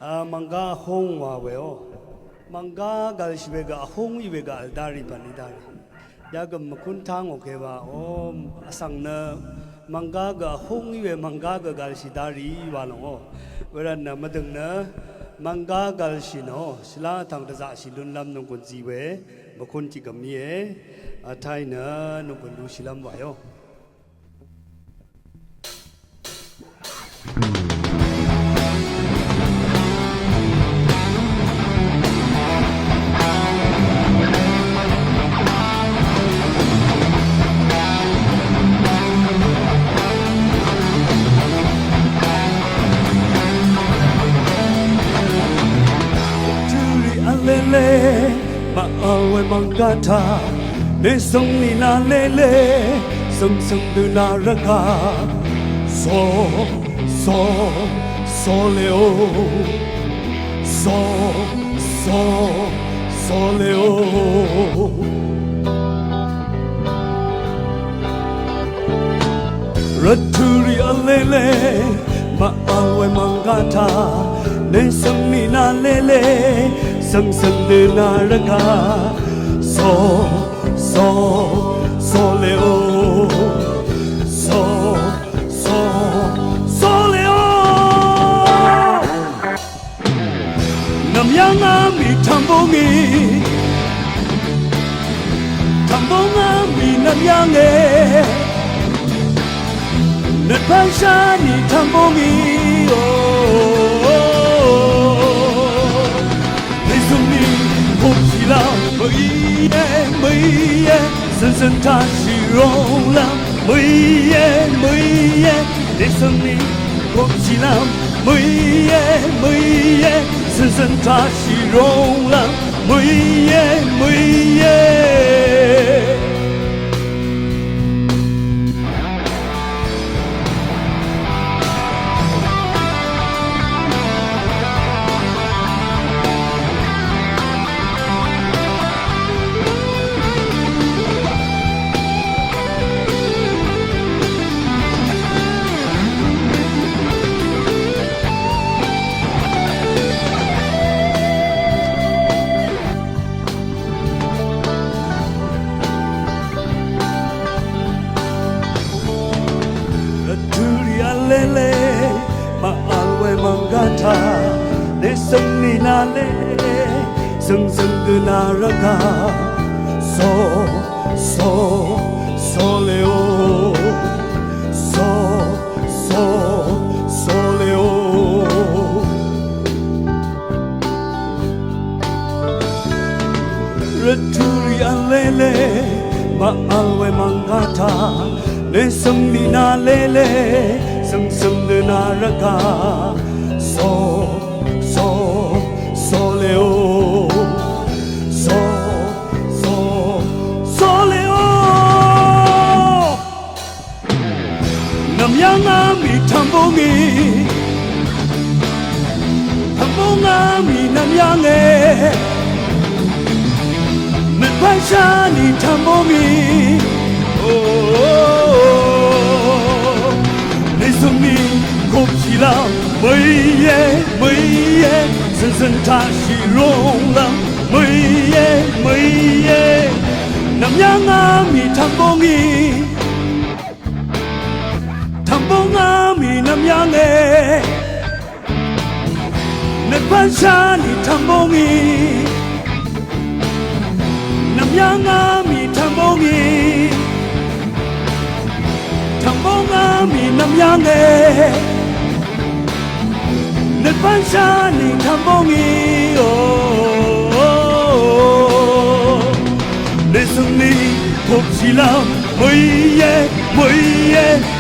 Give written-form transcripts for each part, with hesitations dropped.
manga hong wa weo manga gal shibega hong ibega aldari panidari yagam makun thang okay ba om asang na manga ga hong ibe manga ga gal shidari walong wera na madang na manga gal shino sila thang daza silun lam nong kun jiwe makun ti gamye athai na nong kun lu silam wayo ma awe mangata ne song ni na le sung sung du na raka so le o so le o raturi alele ma awe mangata ne song ni na le sung sung de na raka so le o so le o nam yang mi tambongi mi nam yang e na pasha ni tambongi深深他虚荣了，每夜，你生命过不起了，每夜，深深他虚荣了，每夜。Lele, ma alwe mangata, ne sung ni na le, sung de na raka, so le o, so le o. Raturi alele, ma alwe mangata, ne sung ni na le. Sung de na raka so le o so le o nam yang mi tambongi mi nam yang e me pasha ni tambongi过不起了，每夜，深深他虚荣了，每夜，nam yang mi tambongi mi nam yang e, ne pasha ni tambongi, nam yang mi tambongi. mi nam yang e ne pansha ni tambongi ne sung ni pop chi lam mui ye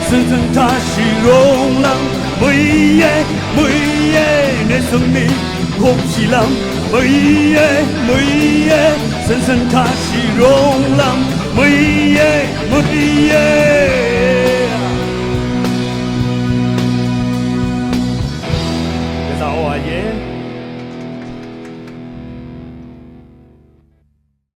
sun sun ta shi rong lam mui ye ne sung ni pop chi lam mui ye sun sun ta shi rong lam mui ye